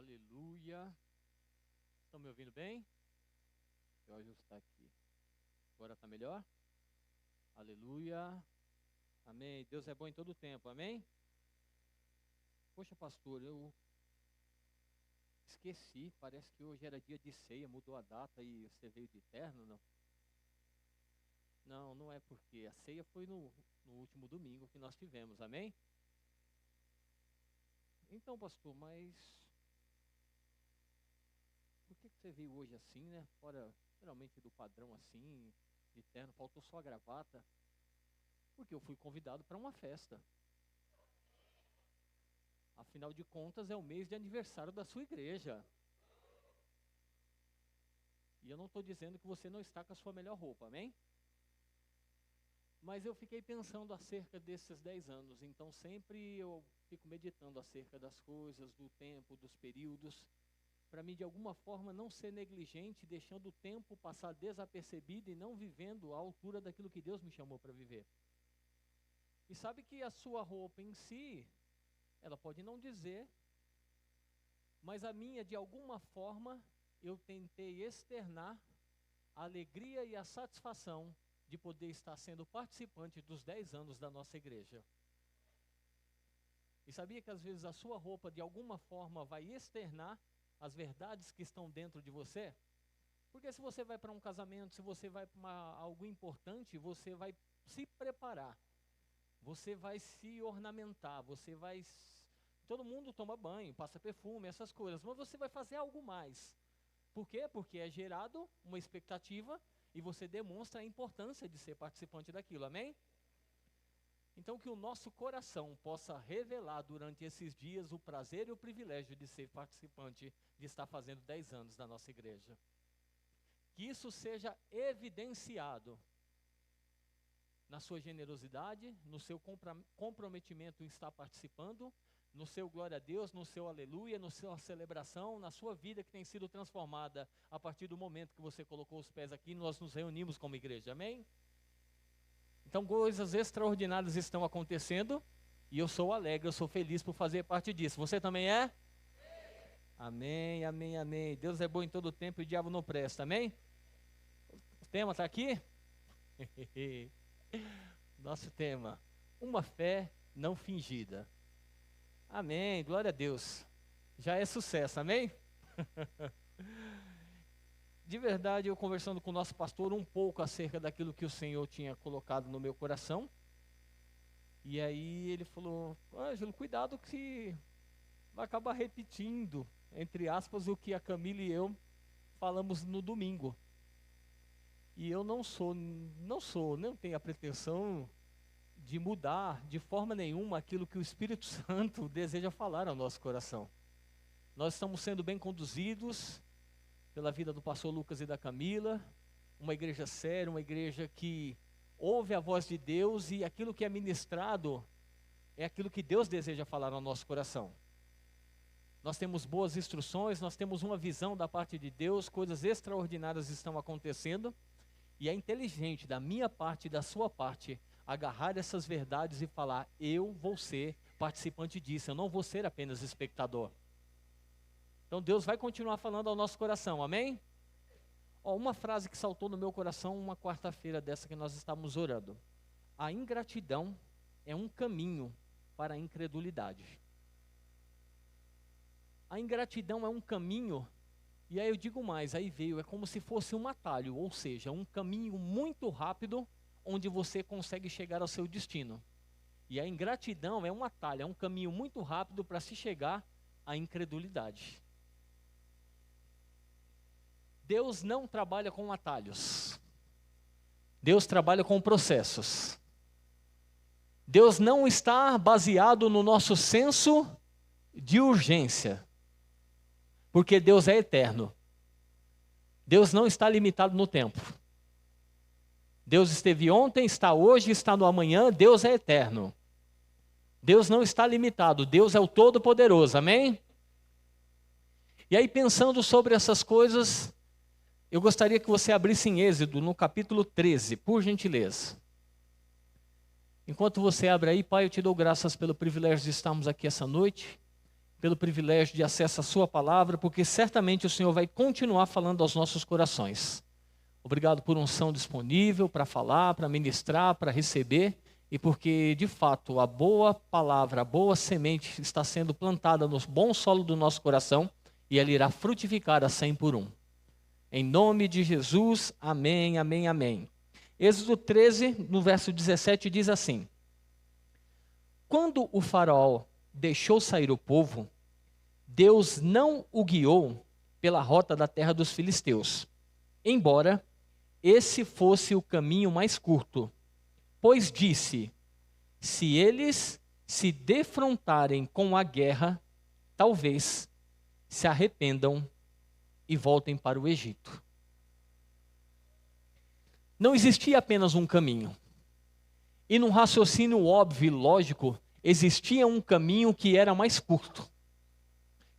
Aleluia. Estão me ouvindo bem? Deixa eu ajustar aqui. Agora está melhor? Aleluia. Amém. Deus é bom em todo o tempo. Amém? Poxa, pastor, eu esqueci. Parece que hoje era dia de ceia, mudou a data e você veio de terno, não? Não, não é porque a ceia foi no último domingo que nós tivemos. Amém? Então, pastor, mas por que você veio hoje assim, né? Fora, geralmente, do padrão assim, de terno, faltou só a gravata. Porque eu fui convidado para uma festa. Afinal de contas, é o mês de aniversário da sua igreja. E eu não estou dizendo que você não está com a sua melhor roupa, amém? Mas eu fiquei pensando acerca desses 10 anos. Então, sempre eu fico meditando acerca das coisas, do tempo, dos períodos. Para mim, de alguma forma, não ser negligente, deixando o tempo passar desapercebido e não vivendo à altura daquilo que Deus me chamou para viver. E sabe que a sua roupa em si, ela pode não dizer, mas a minha, de alguma forma, eu tentei externar a alegria e a satisfação de poder estar sendo participante dos 10 anos da nossa igreja. E sabia que às vezes a sua roupa, de alguma forma, vai externar as verdades que estão dentro de você? Porque se você vai para um casamento, se você vai para algo importante, você vai se preparar. Você vai se ornamentar, todo mundo toma banho, passa perfume, essas coisas, mas você vai fazer algo mais. Por quê? Porque é gerado uma expectativa e você demonstra a importância de ser participante daquilo, amém? Então que o nosso coração possa revelar durante esses dias o prazer e o privilégio de ser participante, de estar fazendo 10 anos da nossa igreja. Que isso seja evidenciado na sua generosidade, no seu comprometimento em estar participando, no seu glória a Deus, no seu aleluia, na sua celebração, na sua vida que tem sido transformada a partir do momento que você colocou os pés aqui e nós nos reunimos como igreja, amém? Então coisas extraordinárias estão acontecendo e eu sou alegre, eu sou feliz por fazer parte disso. Você também é? Amém, amém, amém. Deus é bom em todo o tempo e o diabo não presta, amém? O tema está aqui? Nosso tema, uma fé não fingida. Amém, glória a Deus. Já é sucesso, amém? De verdade, eu conversando com o nosso pastor um pouco acerca daquilo que o Senhor tinha colocado no meu coração. E aí ele falou, Ângelo, cuidado que vai acabar repetindo, entre aspas, o que a Camila e eu falamos no domingo. E eu não tenho a pretensão de mudar de forma nenhuma aquilo que o Espírito Santo deseja falar ao nosso coração. Nós estamos sendo bem conduzidos pela vida do pastor Lucas e da Camila, uma igreja séria, uma igreja que ouve a voz de Deus e aquilo que é ministrado é aquilo que Deus deseja falar ao nosso coração. Nós temos boas instruções, nós temos uma visão da parte de Deus, coisas extraordinárias estão acontecendo. E é inteligente da minha parte e da sua parte agarrar essas verdades e falar, eu vou ser participante disso, eu não vou ser apenas espectador. Então Deus vai continuar falando ao nosso coração, amém? Uma frase que saltou no meu coração uma quarta-feira dessa que nós estávamos orando. A ingratidão é um caminho para a incredulidade. A ingratidão é um caminho. E aí eu digo mais, aí veio, é como se fosse um atalho, ou seja, um caminho muito rápido, onde você consegue chegar ao seu destino. E a ingratidão é um atalho, é um caminho muito rápido para se chegar à incredulidade. Deus não trabalha com atalhos. Deus trabalha com processos. Deus não está baseado no nosso senso de urgência. Porque Deus é eterno. Deus não está limitado no tempo. Deus esteve ontem, está hoje, está no amanhã. Deus é eterno. Deus não está limitado. Deus é o Todo-Poderoso. Amém? E aí, pensando sobre essas coisas, eu gostaria que você abrisse em Êxodo, no capítulo 13, por gentileza. Enquanto você abre aí, Pai, eu te dou graças pelo privilégio de estarmos aqui essa noite. pelo privilégio de acesso à sua palavra, porque certamente o Senhor vai continuar falando aos nossos corações. Obrigado por unção disponível para falar, para ministrar, para receber, e porque, de fato, a boa palavra, a boa semente está sendo plantada no bom solo do nosso coração, e ela irá frutificar a 100 por 1. Em nome de Jesus, amém, amém, amém. Êxodo 13, no verso 17, diz assim: Quando o faraó deixou sair o povo, Deus não o guiou pela rota da terra dos filisteus, embora esse fosse o caminho mais curto, pois disse: se eles se defrontarem com a guerra, talvez se arrependam e voltem para o Egito. Não existia apenas um caminho. E num raciocínio óbvio e lógico, existia um caminho que era mais curto,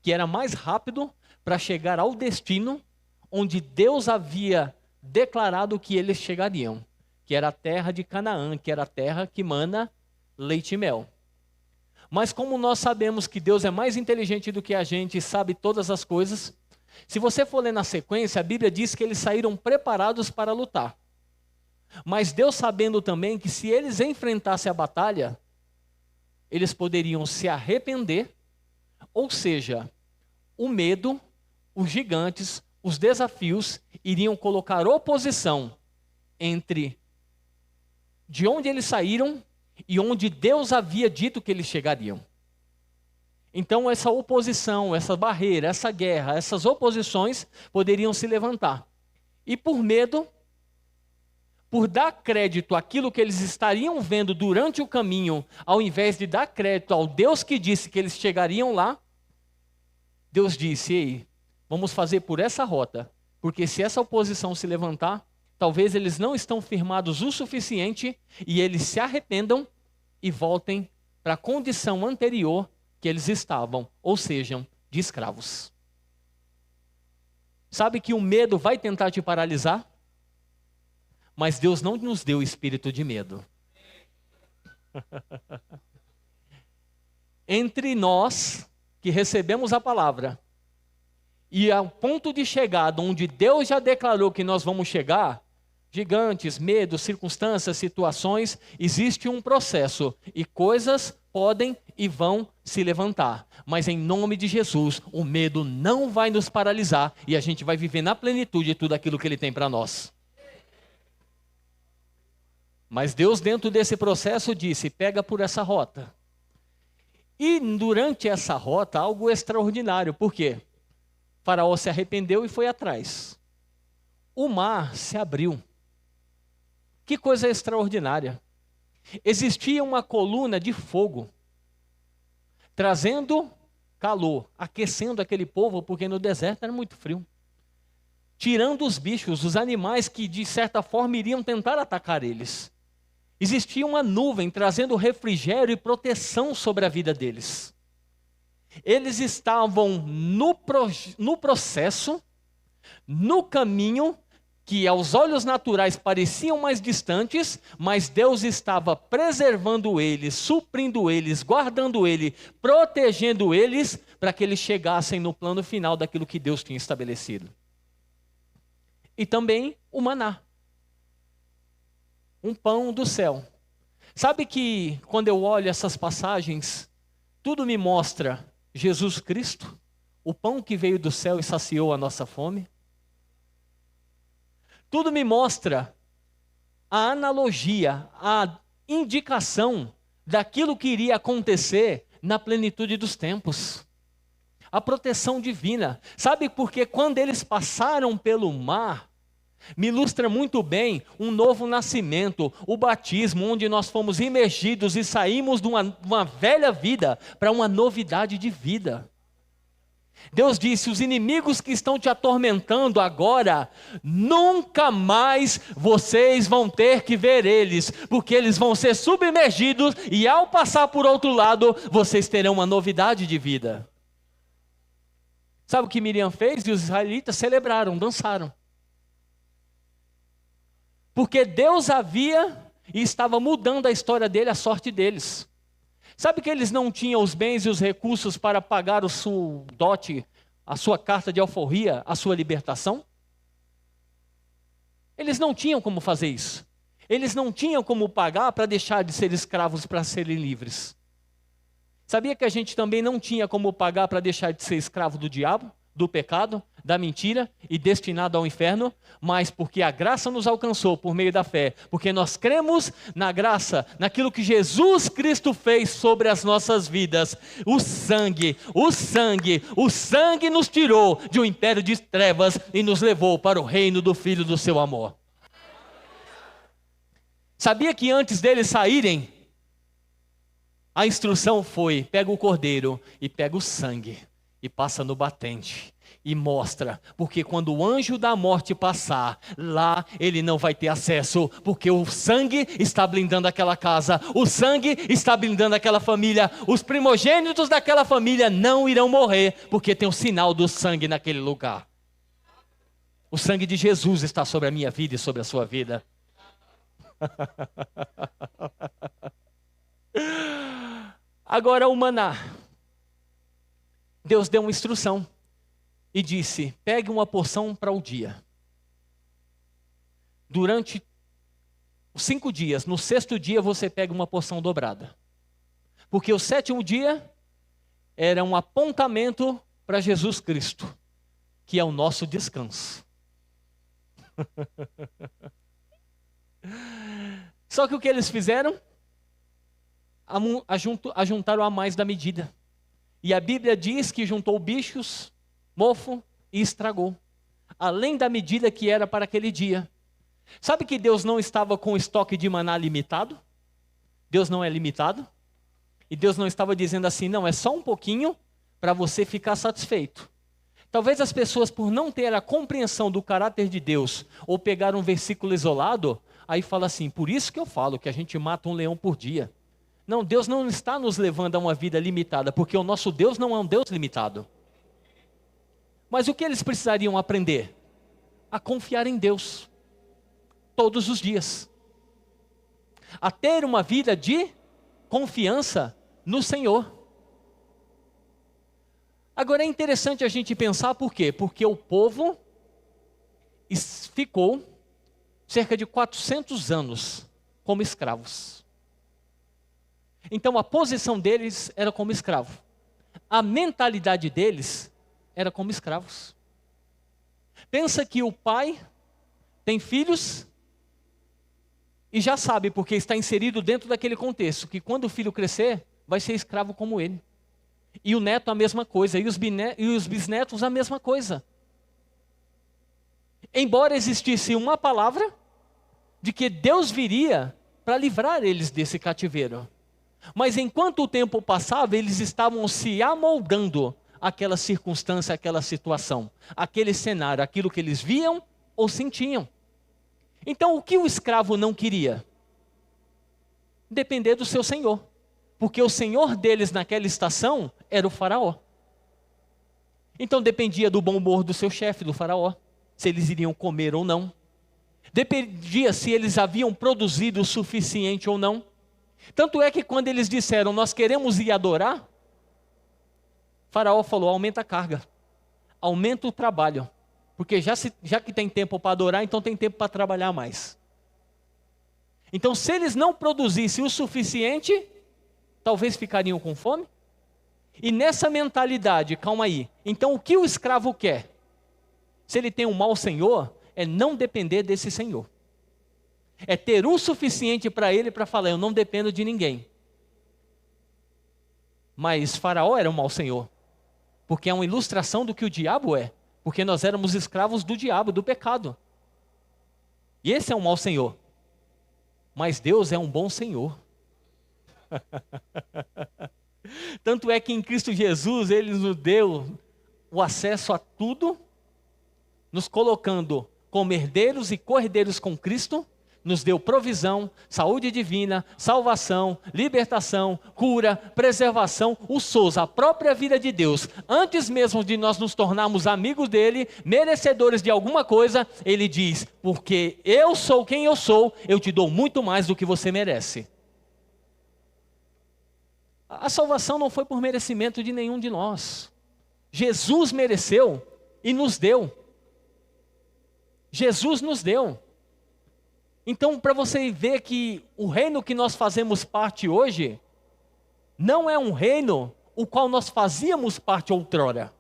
que era mais rápido para chegar ao destino onde Deus havia declarado que eles chegariam, que era a terra de Canaã, que era a terra que mana leite e mel. Mas como nós sabemos que Deus é mais inteligente do que a gente e sabe todas as coisas, se você for ler na sequência, a Bíblia diz que eles saíram preparados para lutar. Mas Deus, sabendo também que se eles enfrentassem a batalha, eles poderiam se arrepender, ou seja, o medo, os gigantes, os desafios iriam colocar oposição entre de onde eles saíram e onde Deus havia dito que eles chegariam. Então essa oposição, essa barreira, essa guerra, essas oposições poderiam se levantar. E por medo, por dar crédito àquilo que eles estariam vendo durante o caminho, ao invés de dar crédito ao Deus que disse que eles chegariam lá, Deus disse: ei, vamos fazer por essa rota, porque se essa oposição se levantar, talvez eles não estão firmados o suficiente e eles se arrependam e voltem para a condição anterior que eles estavam, ou sejam, de escravos. Sabe que o medo vai tentar te paralisar? Mas Deus não nos deu espírito de medo. Entre nós que recebemos a palavra e ao ponto de chegada onde Deus já declarou que nós vamos chegar, gigantes, medos, circunstâncias, situações, existe um processo e coisas podem e vão se levantar. Mas em nome de Jesus, o medo não vai nos paralisar e a gente vai viver na plenitude tudo aquilo que Ele tem para nós. Mas Deus, dentro desse processo, disse: pega por essa rota. E durante essa rota, algo extraordinário. Por quê? Faraó se arrependeu e foi atrás. O mar se abriu. Que coisa extraordinária. Existia uma coluna de fogo, trazendo calor, aquecendo aquele povo, porque no deserto era muito frio. Tirando os bichos, os animais que de certa forma iriam tentar atacar eles. Existia uma nuvem trazendo refrigério e proteção sobre a vida deles. Eles estavam no processo, no caminho, que aos olhos naturais pareciam mais distantes, mas Deus estava preservando eles, suprindo eles, guardando eles, protegendo eles, para que eles chegassem no plano final daquilo que Deus tinha estabelecido. E também o maná. Um pão do céu. Sabe que quando eu olho essas passagens, tudo me mostra Jesus Cristo, o pão que veio do céu e saciou a nossa fome. Tudo me mostra a analogia, a indicação daquilo que iria acontecer na plenitude dos tempos. A proteção divina. Sabe por quê? Quando eles passaram pelo mar, me ilustra muito bem um novo nascimento, o batismo, onde nós fomos imergidos e saímos de uma velha vida para uma novidade de vida. Deus disse: os inimigos que estão te atormentando agora, nunca mais vocês vão ter que ver eles, porque eles vão ser submergidos e ao passar por outro lado, vocês terão uma novidade de vida. Sabe o que Miriam fez? E os israelitas celebraram, dançaram. Porque Deus havia e estava mudando a história dele, a sorte deles. Sabe que eles não tinham os bens e os recursos para pagar o seu dote, a sua carta de alforria, a sua libertação? Eles não tinham como fazer isso. Eles não tinham como pagar para deixar de ser escravos para serem livres. Sabia que a gente também não tinha como pagar para deixar de ser escravo do diabo, do pecado, da mentira e destinado ao inferno? Mas porque a graça nos alcançou por meio da fé, porque nós cremos na graça, naquilo que Jesus Cristo fez sobre as nossas vidas. O sangue nos tirou de um império de trevas e nos levou para o reino do Filho do seu amor. Sabia que antes deles saírem, a instrução foi: pega o cordeiro e pega o sangue e passa no batente e mostra, porque quando o anjo da morte passar, lá ele não vai ter acesso, porque o sangue está blindando aquela casa, o sangue está blindando aquela família, os primogênitos daquela família não irão morrer, porque tem o sinal do sangue naquele lugar. O sangue de Jesus está sobre a minha vida e sobre a sua vida. Agora o maná. Deus deu uma instrução e disse: pegue uma porção para o dia. Durante os 5 dias, no 6º dia você pega uma porção dobrada. Porque o 7º dia era um apontamento para Jesus Cristo, que é o nosso descanso. Só que o que eles fizeram? Ajuntaram a mais da medida. E a Bíblia diz que juntou bichos, mofo e estragou, além da medida que era para aquele dia. Sabe que Deus não estava com estoque de maná limitado? Deus não é limitado. E Deus não estava dizendo assim: não, é só um pouquinho para você ficar satisfeito. Talvez as pessoas, por não ter a compreensão do caráter de Deus, ou pegar um versículo isolado, aí fala assim: por isso que eu falo que a gente mata um leão por dia. Não, Deus não está nos levando a uma vida limitada, porque o nosso Deus não é um Deus limitado. Mas o que eles precisariam aprender? A confiar em Deus, todos os dias. A ter uma vida de confiança no Senhor. Agora é interessante a gente pensar por quê? Porque o povo ficou cerca de 400 anos como escravos. Então a posição deles era como escravo. A mentalidade deles era como escravos. Pensa que o pai tem filhos e já sabe, porque está inserido dentro daquele contexto, que quando o filho crescer, vai ser escravo como ele. E o neto a mesma coisa, e os bisnetos a mesma coisa. Embora existisse uma palavra de que Deus viria para livrar eles desse cativeiro. Mas enquanto o tempo passava, eles estavam se amoldando àquela circunstância, àquela situação, aquele cenário, aquilo que eles viam ou sentiam. Então o que o escravo não queria? Depender do seu senhor. Porque o senhor deles naquela estação era o faraó. Então dependia do bom humor do seu chefe, do faraó, se eles iriam comer ou não. Dependia se eles haviam produzido o suficiente ou não. Tanto é que quando eles disseram: nós queremos ir adorar, Faraó falou: aumenta a carga, aumenta o trabalho, porque já que tem tempo para adorar, então tem tempo para trabalhar mais. Então se eles não produzissem o suficiente, talvez ficariam com fome. E nessa mentalidade, calma aí, então o que o escravo quer? Se ele tem um mau senhor, é não depender desse senhor. É ter o suficiente para ele para falar: eu não dependo de ninguém. Mas Faraó era um mau senhor, porque é uma ilustração do que o diabo é, porque nós éramos escravos do diabo, do pecado. E esse é um mau senhor. Mas Deus é um bom senhor. Tanto é que em Cristo Jesus Ele nos deu o acesso a tudo, nos colocando como herdeiros e co-herdeiros com Cristo. Nos deu provisão, saúde divina, salvação, libertação, cura, preservação, o SOS, a própria vida de Deus. Antes mesmo de nós nos tornarmos amigos dele, merecedores de alguma coisa, ele diz: porque eu sou quem eu sou, eu te dou muito mais do que você merece. A salvação não foi por merecimento de nenhum de nós. Jesus mereceu e nos deu. Jesus nos deu. Então, para você ver que o reino que nós fazemos parte hoje, não é um reino o qual nós fazíamos parte outrora.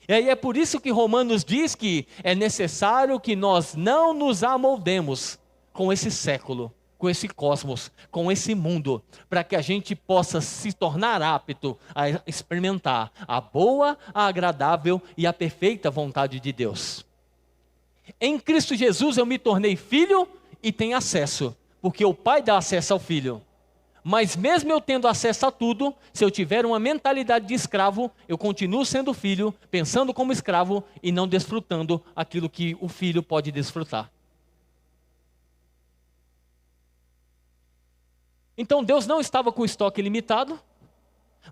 E aí é por isso que Romanos diz que é necessário que nós não nos amoldemos com esse século, com esse cosmos, com esse mundo, para que a gente possa se tornar apto a experimentar a boa, a agradável e a perfeita vontade de Deus. Em Cristo Jesus eu me tornei filho e tenho acesso, porque o Pai dá acesso ao Filho. Mas mesmo eu tendo acesso a tudo, se eu tiver uma mentalidade de escravo, eu continuo sendo filho, pensando como escravo e não desfrutando aquilo que o filho pode desfrutar. Então Deus não estava com estoque limitado,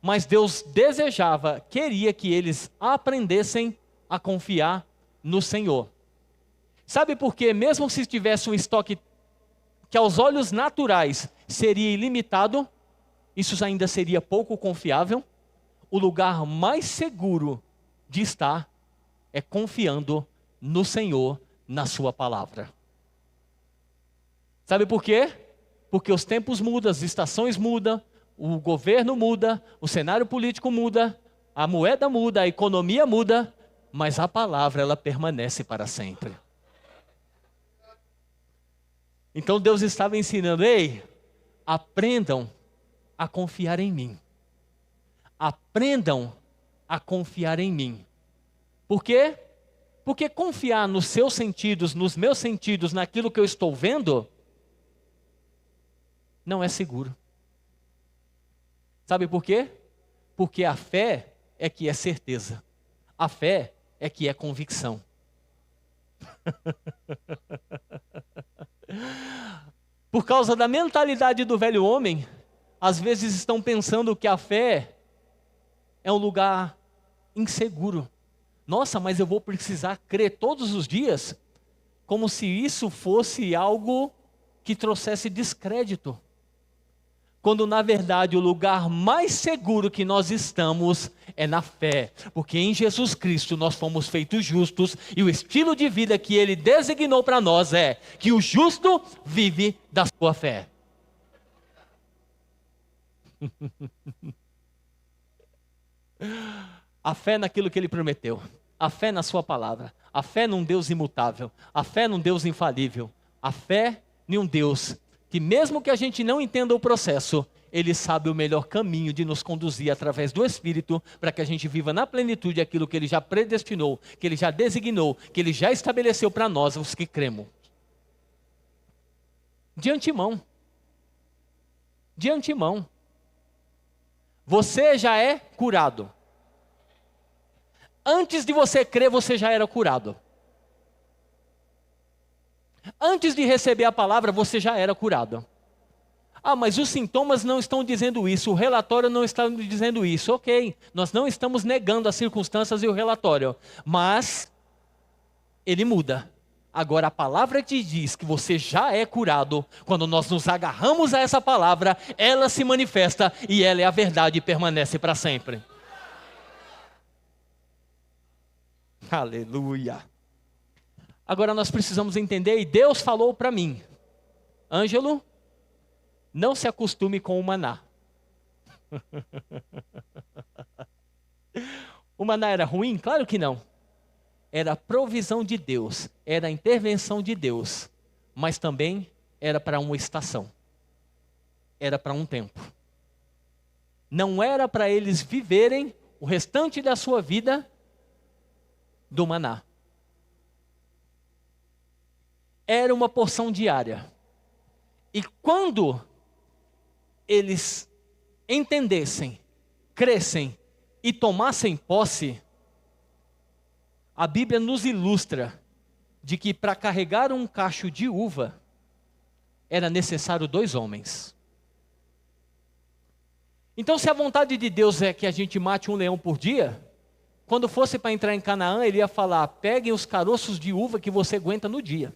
mas Deus desejava, queria que eles aprendessem a confiar no Senhor. Sabe por quê? Mesmo se tivesse um estoque que aos olhos naturais seria ilimitado, isso ainda seria pouco confiável. O lugar mais seguro de estar é confiando no Senhor, na sua palavra. Sabe por quê? Porque os tempos mudam, as estações mudam, o governo muda, o cenário político muda, a moeda muda, a economia muda, mas a palavra ela permanece para sempre. Então Deus estava ensinando, ei, aprendam a confiar em mim. Aprendam a confiar em mim. Por quê? Porque confiar nos seus sentidos, nos meus sentidos, naquilo que eu estou vendo, não é seguro. Sabe por quê? Porque a fé é que é certeza. A fé é que é convicção. Por causa da mentalidade do velho homem, às vezes estão pensando que a fé é um lugar inseguro. Nossa, mas eu vou precisar crer todos os dias, como se isso fosse algo que trouxesse descrédito. Quando na verdade o lugar mais seguro que nós estamos é na fé. Porque em Jesus Cristo nós fomos feitos justos e o estilo de vida que Ele designou para nós é que o justo vive da sua fé. A fé naquilo que Ele prometeu. A fé na sua palavra. A fé num Deus imutável. A fé num Deus infalível. A fé em um Deus que mesmo que a gente não entenda o processo, Ele sabe o melhor caminho de nos conduzir através do Espírito, para que a gente viva na plenitude aquilo que Ele já predestinou, que Ele já designou, que Ele já estabeleceu para nós, os que cremos. De antemão. De antemão. Você já é curado. Antes de você crer, você já era curado. Antes de receber a palavra, você já era curado. Ah, mas os sintomas não estão dizendo isso, o relatório não está dizendo isso. Ok, nós não estamos negando as circunstâncias e o relatório, mas ele muda. Agora a palavra te diz que você já é curado. Quando nós nos agarramos a essa palavra, ela se manifesta e ela é a verdade e permanece para sempre. Aleluia. Agora nós precisamos entender, e Deus falou para mim, Ângelo, não se acostume com o maná. O maná era ruim? Claro que não. Era a provisão de Deus, era a intervenção de Deus, mas também era para uma estação. Era para um tempo. Não era para eles viverem o restante da sua vida do maná. Era uma porção diária. E quando eles entendessem, crescem e tomassem posse, a Bíblia nos ilustra de que para carregar um cacho de uva, era necessário 2 homens. Então se a vontade de Deus é que a gente mate um leão por dia, quando fosse para entrar em Canaã, Ele ia falar, peguem os caroços de uva que você aguenta no dia.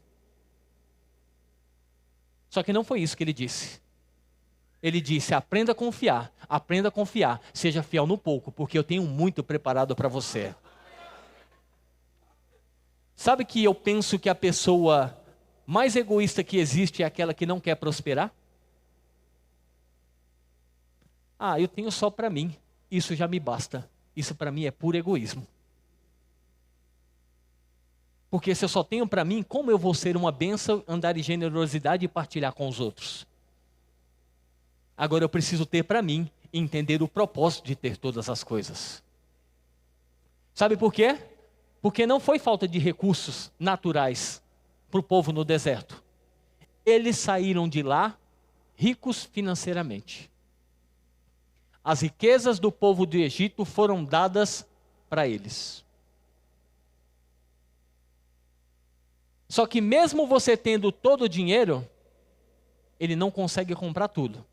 Só que não foi isso que Ele disse. Ele disse: aprenda a confiar, seja fiel no pouco, porque eu tenho muito preparado para você. Sabe que eu penso que a pessoa mais egoísta que existe é aquela que não quer prosperar? Eu tenho só para mim, isso já me basta. Isso para mim é puro egoísmo. Porque se eu só tenho para mim, como eu vou ser uma bênção, andar em generosidade e partilhar com os outros? Agora eu preciso ter para mim e entender o propósito de ter todas as coisas. Sabe por quê? Porque não foi falta de recursos naturais para o povo no deserto. Eles saíram de lá ricos financeiramente. As riquezas do povo do Egito foram dadas para eles. Só que mesmo você tendo todo o dinheiro, ele não consegue comprar tudo.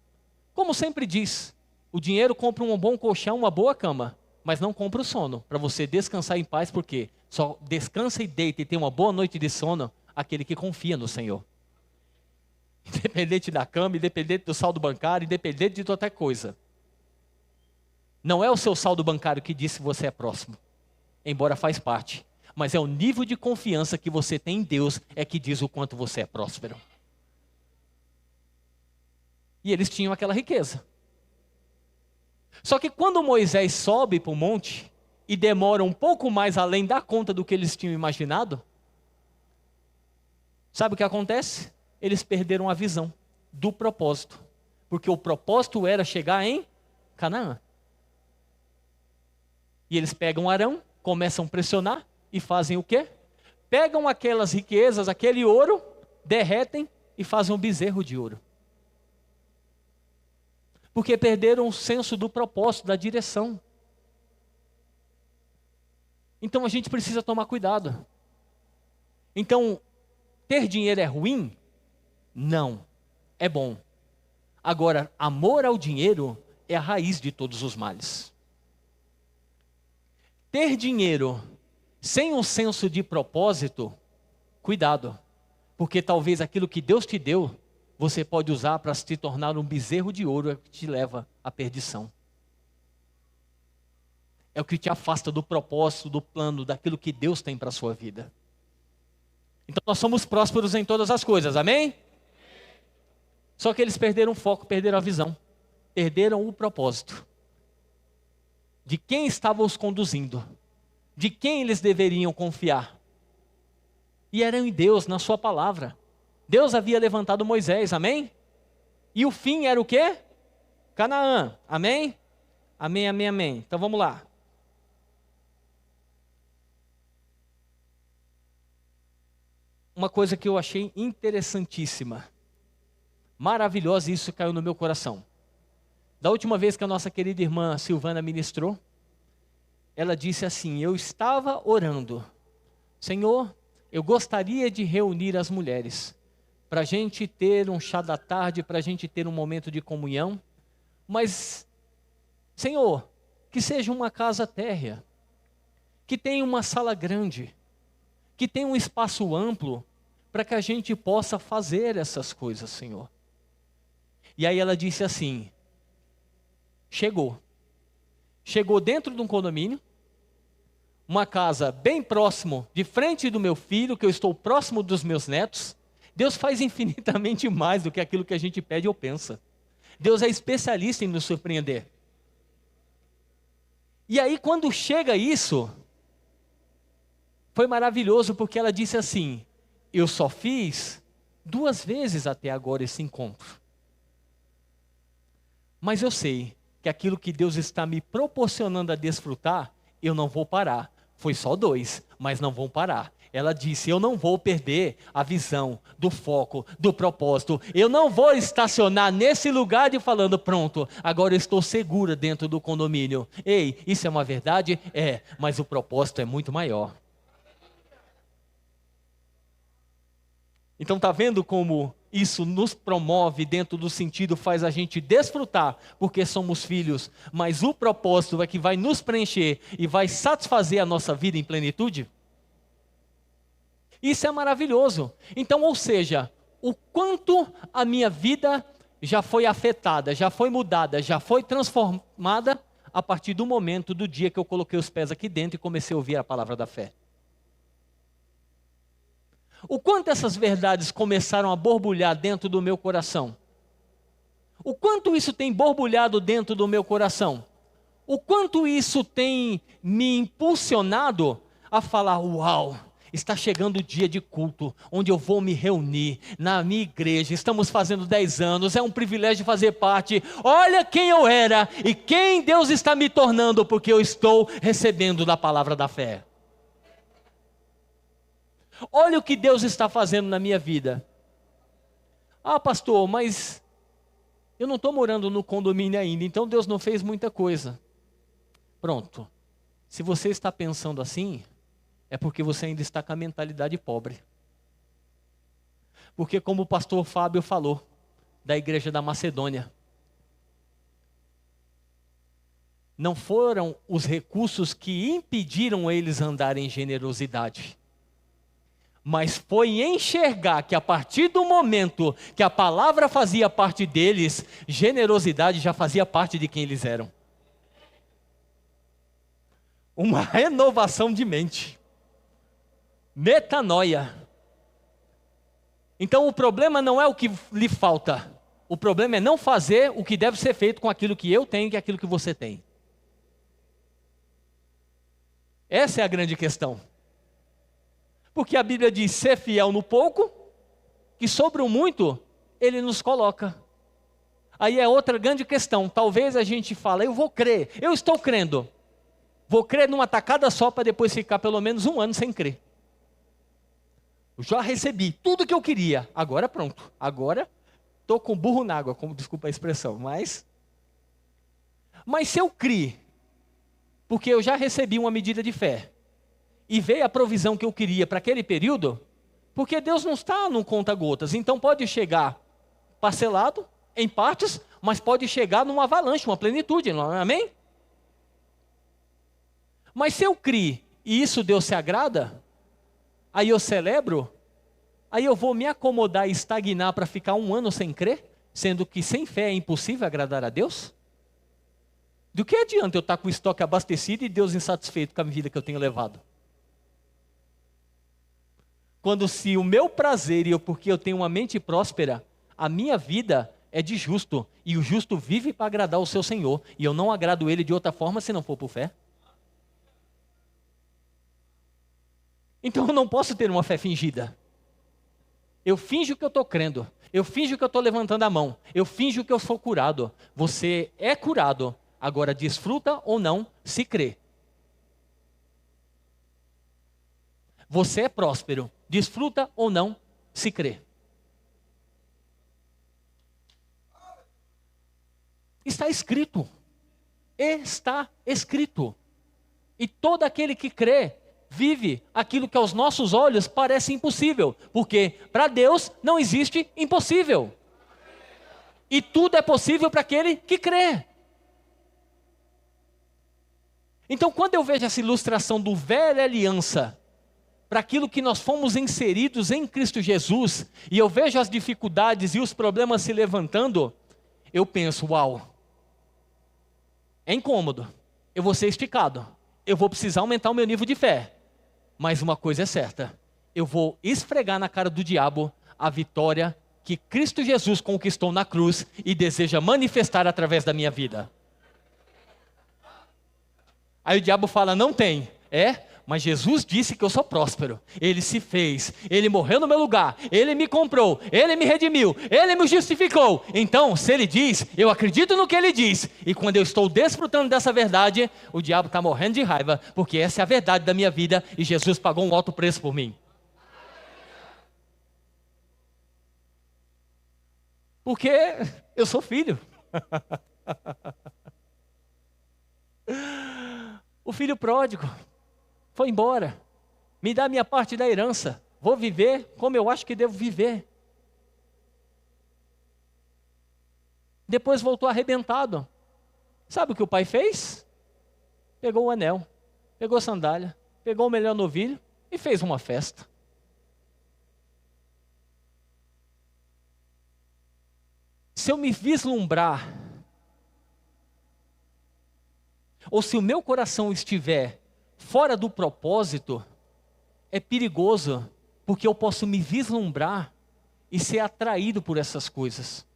Como sempre diz, o dinheiro compra um bom colchão, uma boa cama, mas não compra o sono, para você descansar em paz, porque só descansa e deita e tem uma boa noite de sono aquele que confia no Senhor. Independente da cama, independente do saldo bancário, independente de qualquer coisa. Não é o seu saldo bancário que diz se você é próximo, embora faz parte. Mas é o nível de confiança que você tem em Deus é que diz o quanto você é próspero. E eles tinham aquela riqueza. Só que quando Moisés sobe para o monte e demora um pouco mais além da conta do que eles tinham imaginado, sabe o que acontece? Eles perderam a visão do propósito. Porque o propósito era chegar em Canaã. E eles pegam Arão, começam a pressionar e fazem o quê? Pegam aquelas riquezas, aquele ouro, derretem e fazem um bezerro de ouro. Porque perderam o senso do propósito, da direção. Então a gente precisa tomar cuidado. Então, ter dinheiro é ruim? Não, é bom. Agora, amor ao dinheiro é a raiz de todos os males. Ter dinheiro sem um senso de propósito, cuidado. Porque talvez aquilo que Deus te deu, você pode usar para se tornar um bezerro de ouro que te leva à perdição. É o que te afasta do propósito, do plano, daquilo que Deus tem para a sua vida. Então nós somos prósperos em todas as coisas, amém? Só que eles perderam o foco, perderam a visão. Perderam o propósito. De quem estava os conduzindo. De quem eles deveriam confiar. E eram em Deus, na sua palavra. Deus havia levantado Moisés, amém? E o fim era o quê? Canaã, amém? Amém, amém, amém. Então vamos lá. Uma coisa que eu achei interessantíssima. Maravilhosa, isso caiu no meu coração. Da última vez que a nossa querida irmã Silvana ministrou, ela disse assim: eu estava orando, Senhor, eu gostaria de reunir as mulheres, para a gente ter um chá da tarde, para a gente ter um momento de comunhão, mas, Senhor, que seja uma casa térrea, que tenha uma sala grande, que tenha um espaço amplo, para que a gente possa fazer essas coisas, Senhor. E aí ela disse assim, chegou dentro de um condomínio, uma casa bem próximo, de frente do meu filho, que eu estou próximo dos meus netos. Deus faz infinitamente mais do que aquilo que a gente pede ou pensa. Deus é especialista em nos surpreender. E aí quando chega isso, foi maravilhoso porque ela disse assim, eu só fiz 2 vezes até agora esse encontro. Mas eu sei que aquilo que Deus está me proporcionando a desfrutar, eu não vou parar. Foi só 2, mas não vão parar. Ela disse, eu não vou perder a visão do foco, do propósito. Eu não vou estacionar nesse lugar de falando, pronto, agora eu estou segura dentro do condomínio. Ei, isso é uma verdade? É, mas o propósito é muito maior. Então está vendo como isso nos promove dentro do sentido, faz a gente desfrutar, porque somos filhos, mas o propósito é que vai nos preencher e vai satisfazer a nossa vida em plenitude? Isso é maravilhoso. Então, ou seja, o quanto a minha vida já foi afetada, já foi mudada, já foi transformada a partir do momento, do dia que eu coloquei os pés aqui dentro e comecei a ouvir a palavra da fé. O quanto essas verdades começaram a borbulhar dentro do meu coração. O quanto isso tem borbulhado dentro do meu coração. O quanto isso tem me impulsionado a falar, uau, está chegando o dia de culto, onde eu vou me reunir na minha igreja, estamos fazendo 10 anos, é um privilégio fazer parte, olha quem eu era e quem Deus está me tornando, porque eu estou recebendo da palavra da fé. Olha o que Deus está fazendo na minha vida. Ah, pastor, mas eu não estou morando no condomínio ainda, então Deus não fez muita coisa. Pronto. Se você está pensando assim, é porque você ainda está com a mentalidade pobre. Porque como o pastor Fábio falou, da igreja da Macedônia, não foram os recursos que impediram eles andarem em generosidade. Mas foi enxergar que a partir do momento que a palavra fazia parte deles, generosidade já fazia parte de quem eles eram. Uma renovação de mente. Metanoia. Então o problema não é o que lhe falta. O problema é não fazer o que deve ser feito com aquilo que eu tenho e aquilo que você tem. Essa é a grande questão. Porque a Bíblia diz, ser fiel no pouco, que sobre o muito, Ele nos coloca. Aí é outra grande questão. Talvez a gente fale, eu vou crer, eu estou crendo. Vou crer numa tacada só para depois ficar pelo menos 1 ano sem crer. Eu já recebi tudo que eu queria, agora pronto. Agora estou com burro na água, desculpa a expressão, mas se eu criar, porque eu já recebi uma medida de fé, e veio a provisão que eu queria para aquele período, porque Deus não está num conta-gotas, então pode chegar parcelado, em partes, mas pode chegar numa avalanche, uma plenitude, não é? Amém? Mas se eu criar e isso Deus se agrada, aí eu celebro, aí eu vou me acomodar e estagnar para ficar 1 ano sem crer, sendo que sem fé é impossível agradar a Deus? Do que adianta eu estar com o estoque abastecido e Deus insatisfeito com a vida que eu tenho levado? Quando se o meu prazer e porque eu tenho uma mente próspera, a minha vida é de justo, e o justo vive para agradar o seu Senhor, e eu não agrado Ele de outra forma se não for por fé. Então eu não posso ter uma fé fingida. Eu finjo que eu estou crendo, eu finjo que eu estou levantando a mão, eu finjo que eu sou curado. Você é curado, agora desfruta ou não, se crê. Você é próspero, desfruta ou não, se crê. Está escrito. Está escrito. E todo aquele que crê, vive aquilo que aos nossos olhos parece impossível. Porque para Deus não existe impossível. E tudo é possível para aquele que crê. Então quando eu vejo essa ilustração do velha aliança, para aquilo que nós fomos inseridos em Cristo Jesus, e eu vejo as dificuldades e os problemas se levantando, eu penso, uau, é incômodo, eu vou ser esticado, eu vou precisar aumentar o meu nível de fé, mas uma coisa é certa, eu vou esfregar na cara do diabo a vitória que Cristo Jesus conquistou na cruz e deseja manifestar através da minha vida. Aí o diabo fala, não tem, mas Jesus disse que eu sou próspero, Ele se fez, Ele morreu no meu lugar, Ele me comprou, Ele me redimiu, Ele me justificou. Então, se Ele diz, eu acredito no que Ele diz, e quando eu estou desfrutando dessa verdade, o diabo está morrendo de raiva, porque essa é a verdade da minha vida, e Jesus pagou um alto preço por mim. Porque eu sou filho. O filho pródigo foi embora, me dá a minha parte da herança, vou viver como eu acho que devo viver. Depois voltou arrebentado. Sabe o que o pai fez? Pegou o anel, pegou a sandália, pegou o melhor novilho e fez uma festa. se eu me vislumbrar, ou se o meu coração estiver fora do propósito, é perigoso, porque eu posso me vislumbrar e ser atraído por essas coisas.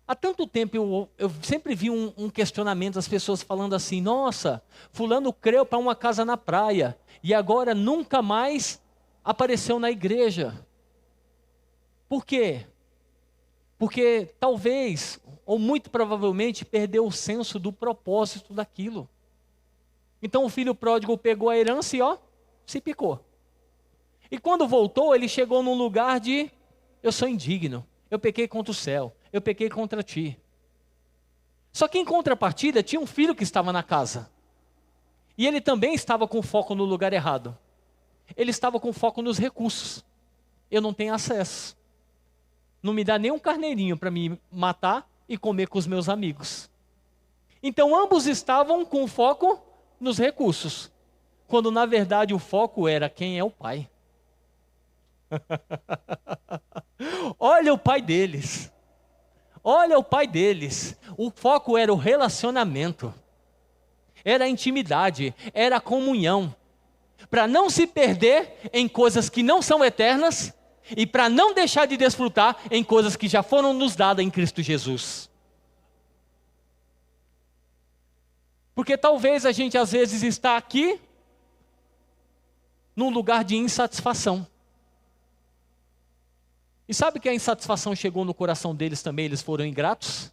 Há tanto tempo eu sempre vi um questionamento das pessoas falando assim: nossa, fulano creu para uma casa na praia e agora nunca mais apareceu na igreja. Por quê? Porque talvez, ou muito provavelmente, perdeu o senso do propósito daquilo. Então o filho pródigo pegou a herança e se picou. E quando voltou, ele chegou num lugar de: eu sou indigno, eu pequei contra o céu, eu pequei contra ti. Só que em contrapartida, tinha um filho que estava na casa. E ele também estava com foco no lugar errado. Ele estava com foco nos recursos. Eu não tenho acesso. Não me dá nem um carneirinho para me matar e comer com os meus amigos. Então ambos estavam com foco nos recursos, quando na verdade o foco era quem é o pai. Olha o pai deles. Olha o pai deles. O foco era o relacionamento. Era a intimidade, era a comunhão. Para não se perder em coisas que não são eternas e para não deixar de desfrutar em coisas que já foram nos dadas em Cristo Jesus. Porque talvez a gente às vezes está aqui num lugar de insatisfação. E sabe que a insatisfação chegou no coração deles também, eles foram ingratos?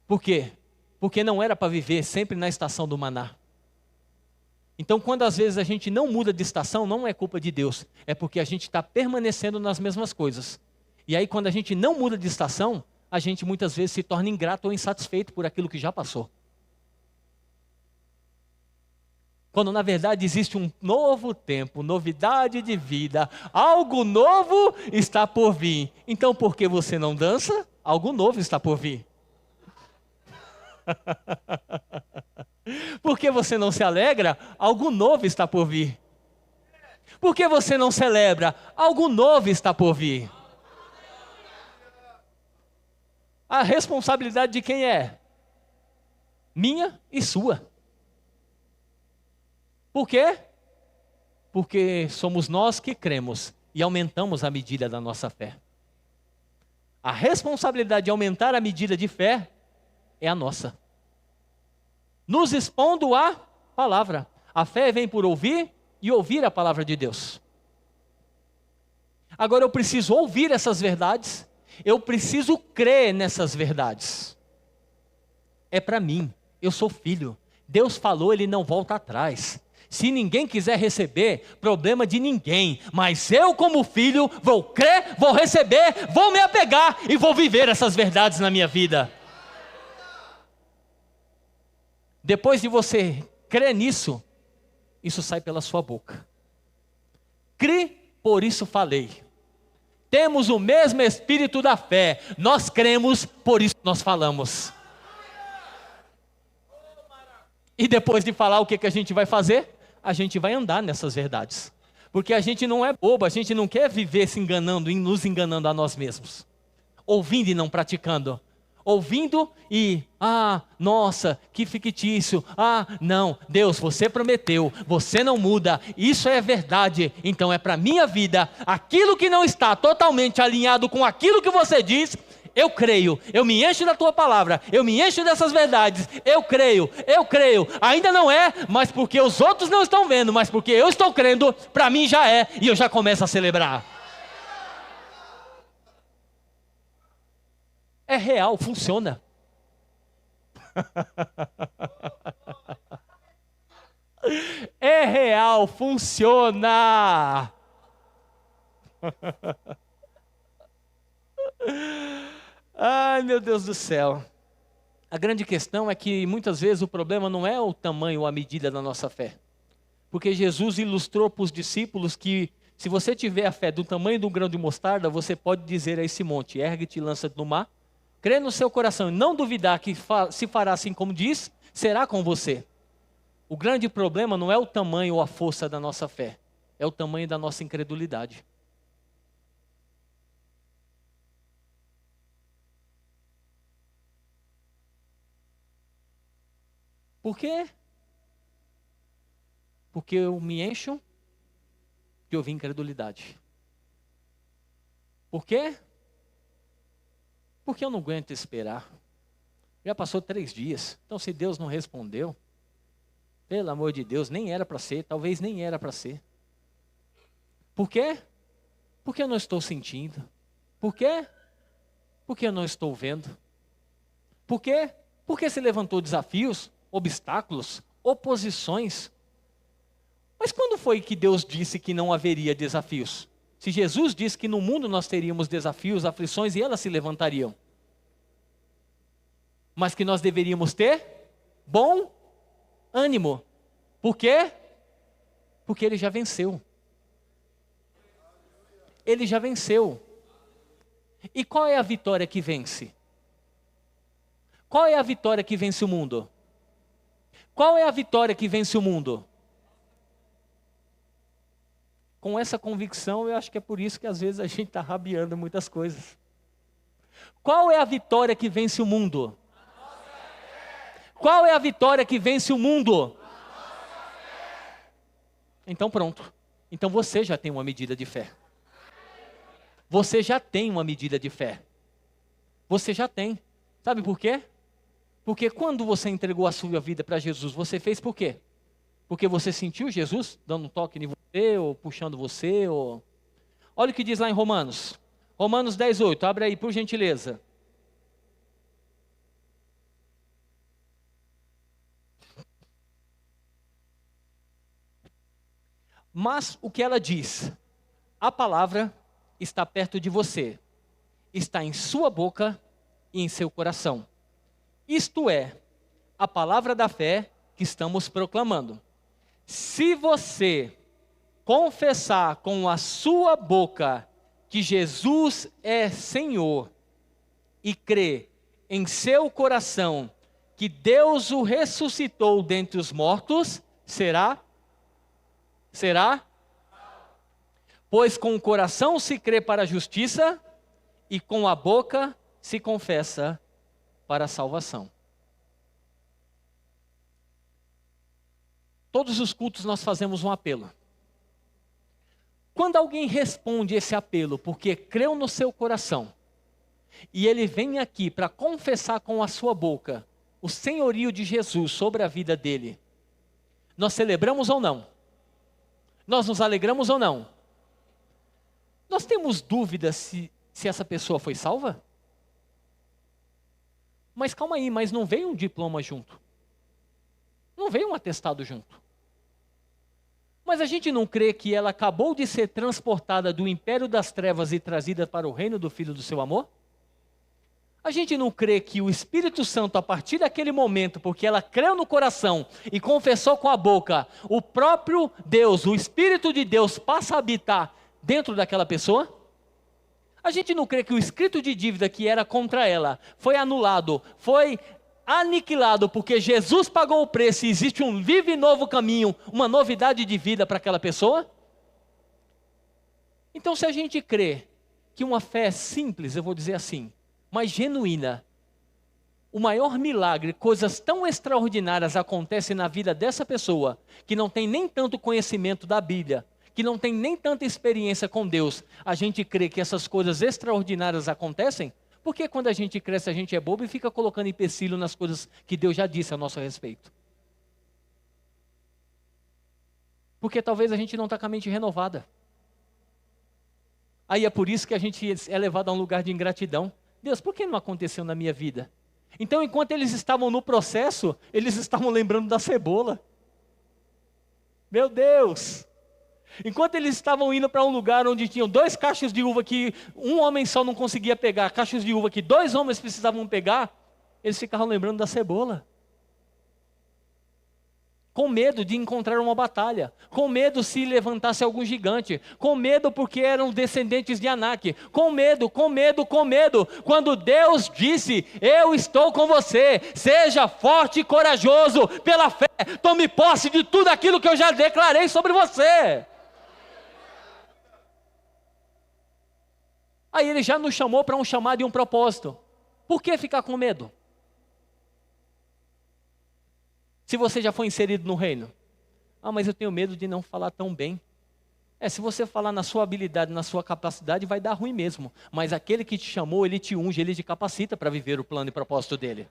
Por quê? Porque não era para viver sempre na estação do maná. Então quando às vezes a gente não muda de estação, não é culpa de Deus, é porque a gente está permanecendo nas mesmas coisas. E aí quando a gente não muda de estação, a gente muitas vezes se torna ingrato ou insatisfeito por aquilo que já passou. Quando na verdade existe um novo tempo, novidade de vida, algo novo está por vir. Então por que você não dança? Algo novo está por vir. Por que você não se alegra? Algo novo está por vir. Por que você não celebra? Algo novo está por vir. A responsabilidade de quem é? Minha e sua. Por quê? Porque somos nós que cremos e aumentamos a medida da nossa fé. A responsabilidade de aumentar a medida de fé é a nossa. Nos expondo a palavra. A fé vem por ouvir e ouvir a palavra de Deus. Agora eu preciso ouvir essas verdades, eu preciso crer nessas verdades. É para mim, eu sou filho. Deus falou, Ele não volta atrás. Se ninguém quiser receber, problema de ninguém. Mas eu como filho vou crer, vou receber, vou me apegar e vou viver essas verdades na minha vida. Depois de você crer nisso, isso sai pela sua boca. Cre, por isso falei. Temos o mesmo espírito da fé. Nós cremos, por isso nós falamos. E depois de falar, o que a gente vai fazer? A gente vai andar nessas verdades. Porque a gente não é bobo, a gente não quer viver se enganando e nos enganando a nós mesmos. Ouvindo e não praticando. Ouvindo e, nossa, que fictício. Não, Deus, você prometeu, você não muda, isso é verdade. Então é para a minha vida, aquilo que não está totalmente alinhado com aquilo que você diz, eu creio, eu me encho da tua palavra, eu me encho dessas verdades, eu creio, ainda não é, mas porque os outros não estão vendo, mas porque eu estou crendo, para mim já é, e eu já começo a celebrar. É real, funciona. É real, funciona. Ai, meu Deus do céu. A grande questão é que muitas vezes o problema não é o tamanho ou a medida da nossa fé. Porque Jesus ilustrou para os discípulos que se você tiver a fé do tamanho de um grão de mostarda, você pode dizer a esse monte, ergue-te e lança-te no mar. Crê no seu coração e não duvidar que se fará assim como diz, será com você. O grande problema não é o tamanho ou a força da nossa fé, é o tamanho da nossa incredulidade. Por quê? Porque eu me encho de ouvir incredulidade. Por quê? Porque eu não aguento esperar. Já passou 3 dias. Então, se Deus não respondeu, pelo amor de Deus, nem era para ser, talvez nem era para ser. Por quê? Porque eu não estou sentindo. Por quê? Porque eu não estou vendo. Por quê? Porque se levantou desafios, obstáculos, oposições. Mas quando foi que Deus disse que não haveria desafios? Se Jesus disse que no mundo nós teríamos desafios, aflições e elas se levantariam. Mas que nós deveríamos ter bom ânimo. Por quê? Porque ele já venceu. Ele já venceu. E qual é a vitória que vence? Qual é a vitória que vence o mundo? Qual é a vitória que vence o mundo? Com essa convicção, eu acho que é por isso que às vezes a gente está rabiando muitas coisas. Qual é a vitória que vence o mundo? Qual é a vitória que vence o mundo? Então pronto. Então você já tem uma medida de fé. Você já tem uma medida de fé. Você já tem. Sabe por quê? Porque quando você entregou a sua vida para Jesus, você fez por quê? Porque você sentiu Jesus dando um toque em você, ou puxando você, ou... Olha o que diz lá em Romanos. Romanos 10:8, abre aí por gentileza. Mas o que ela diz? A palavra está perto de você, está em sua boca e em seu coração. Isto é, a palavra da fé que estamos proclamando. Se você confessar com a sua boca que Jesus é Senhor e crer em seu coração que Deus o ressuscitou dentre os mortos, será? Pois com o coração se crê para a justiça e com a boca se confessa para a salvação. Todos os cultos nós fazemos um apelo. Quando alguém responde esse apelo porque creu no seu coração, e ele vem aqui para confessar com a sua boca o senhorio de Jesus sobre a vida dele, nós celebramos ou não? Nós nos alegramos ou não? Nós temos dúvidas se essa pessoa foi salva? Mas calma aí, mas não veio um diploma junto. Não veio um atestado junto. Mas a gente não crê que ela acabou de ser transportada do império das trevas e trazida para o reino do Filho do seu amor? A gente não crê que o Espírito Santo, a partir daquele momento, porque ela creu no coração e confessou com a boca, o próprio Deus, o Espírito de Deus passa a habitar dentro daquela pessoa? A gente não crê que o escrito de dívida que era contra ela foi anulado, foi aniquilado, porque Jesus pagou o preço e existe um vivo e novo caminho, uma novidade de vida para aquela pessoa? Então, se a gente crê que uma fé simples, eu vou dizer assim, mas genuína, o maior milagre, coisas tão extraordinárias acontecem na vida dessa pessoa, que não tem nem tanto conhecimento da Bíblia, que não tem nem tanta experiência com Deus, a gente crê que essas coisas extraordinárias acontecem? Porque quando a gente cresce, a gente é bobo e fica colocando empecilho nas coisas que Deus já disse a nosso respeito. Porque talvez a gente não está com a mente renovada. Aí é por isso que a gente é levado a um lugar de ingratidão. Deus, por que não aconteceu na minha vida? Então, enquanto eles estavam no processo, eles estavam lembrando da cebola. Meu Deus! Enquanto eles estavam indo para um lugar onde tinham 2 cachos de uva que um homem só não conseguia pegar, cachos de uva que 2 homens precisavam pegar, eles ficavam lembrando da cebola. Com medo de encontrar uma batalha, com medo se levantasse algum gigante, com medo porque eram descendentes de Anak, com medo, quando Deus disse, eu estou com você, seja forte e corajoso pela fé, tome posse de tudo aquilo que eu já declarei sobre você. Aí ele já nos chamou para um chamado e um propósito. Por que ficar com medo? Se você já foi inserido no reino. Ah, mas eu tenho medo de não falar tão bem. Se você falar na sua habilidade, na sua capacidade, vai dar ruim mesmo. Mas aquele que te chamou, ele te unge, ele te capacita para viver o plano e propósito dele.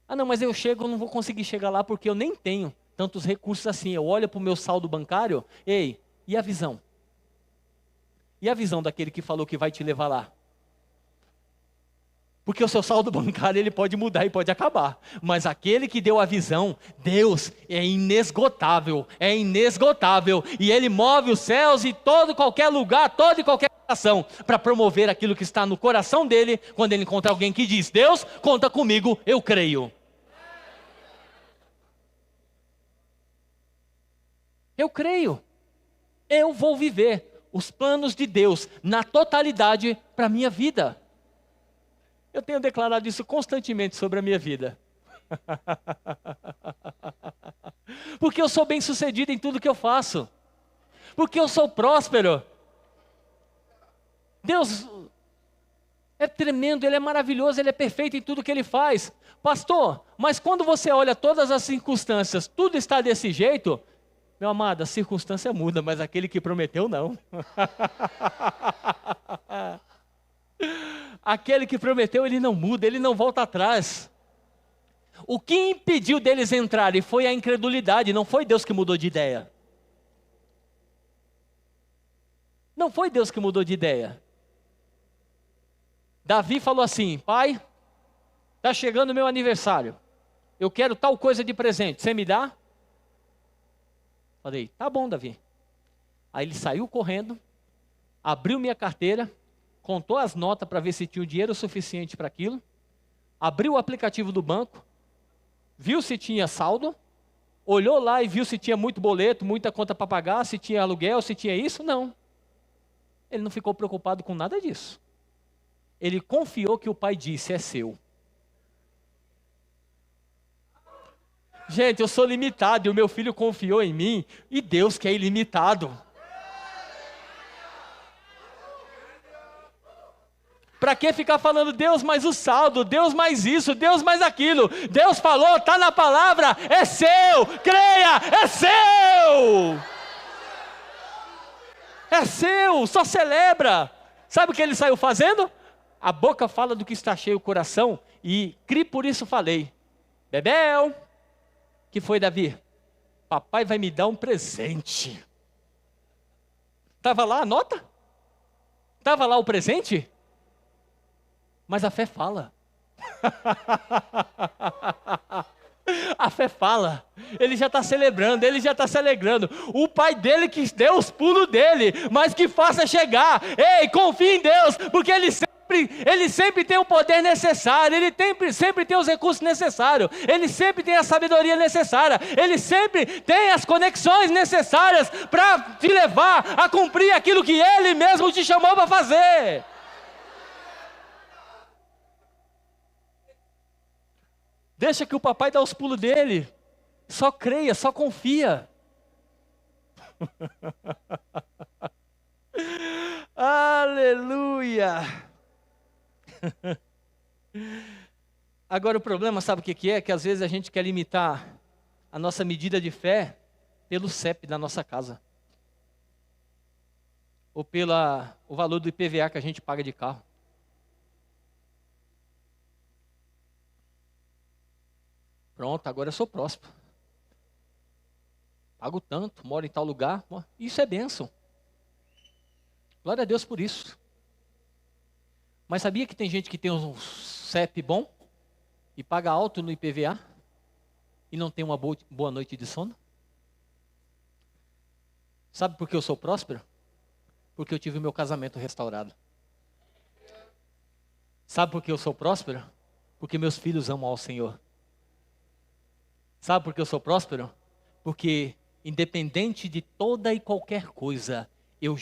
Ah, não, mas eu não vou conseguir chegar lá porque eu nem tenho tantos recursos assim. Eu olho para o meu saldo bancário, ei, e a visão? E a visão daquele que falou que vai te levar lá? Porque o seu saldo bancário ele pode mudar e pode acabar. Mas aquele que deu a visão, Deus é inesgotável. E Ele move os céus e todo e qualquer lugar, toda e qualquer ação, para promover aquilo que está no coração dele, quando ele encontra alguém que diz, Deus, conta comigo, eu creio. Eu creio. Eu vou viver os planos de Deus na totalidade para a minha vida. Eu tenho declarado isso constantemente sobre a minha vida. Porque eu sou bem-sucedido em tudo que eu faço. Porque eu sou próspero. Deus é tremendo, Ele é maravilhoso, Ele é perfeito em tudo que Ele faz. Pastor, mas quando você olha todas as circunstâncias, tudo está desse jeito? Meu amado, a circunstância muda, mas aquele que prometeu não. Aquele que prometeu, ele não muda, ele não volta atrás. O que impediu deles entrarem foi a incredulidade, não foi Deus que mudou de ideia. Não foi Deus que mudou de ideia. Davi falou assim, pai, está chegando o meu aniversário, eu quero tal coisa de presente, você me dá? Falei, tá bom, Davi. Aí ele saiu correndo, abriu minha carteira, contou as notas para ver se tinha o dinheiro suficiente para aquilo, abriu o aplicativo do banco, viu se tinha saldo, olhou lá e viu se tinha muito boleto, muita conta para pagar, se tinha aluguel, se tinha isso, não. Ele não ficou preocupado com nada disso. Ele confiou que o pai disse, é seu. Gente, eu sou limitado e o meu filho confiou em mim, e Deus que é ilimitado. Para que ficar falando Deus mais o saldo, Deus mais isso, Deus mais aquilo? Deus falou, está na palavra, é seu, creia, é seu. É seu, só celebra. Sabe o que ele saiu fazendo? A boca fala do que está cheio o coração, e cri por isso falei. Bebel, que foi Davi? Papai vai me dar um presente. Estava lá a nota? Estava lá o presente? Mas a fé fala. A fé fala. Ele já está celebrando, ele já está se alegrando. O pai dele que deu os pulos dele, mas que faça chegar. Ei, confie em Deus, porque Ele sempre tem o poder necessário, Ele sempre tem os recursos necessários, Ele sempre tem a sabedoria necessária, Ele sempre tem as conexões necessárias para te levar a cumprir aquilo que Ele mesmo te chamou para fazer. Deixa que o papai dá os pulos dele. Só creia, só confia. Aleluia. Agora o problema, sabe o que é? Que às vezes a gente quer limitar a nossa medida de fé pelo CEP da nossa casa. Ou pelo valor do IPVA que a gente paga de carro. Pronto, agora eu sou próspero. Pago tanto, moro em tal lugar. Isso é bênção. Glória a Deus por isso. Mas sabia que tem gente que tem um CEP bom e paga alto no IPVA e não tem uma boa noite de sono? Sabe por que eu sou próspero? Porque eu tive o meu casamento restaurado. Sabe por que eu sou próspero? Porque meus filhos amam ao Senhor. Sabe por que eu sou próspero? Porque independente de toda e qualquer coisa, eu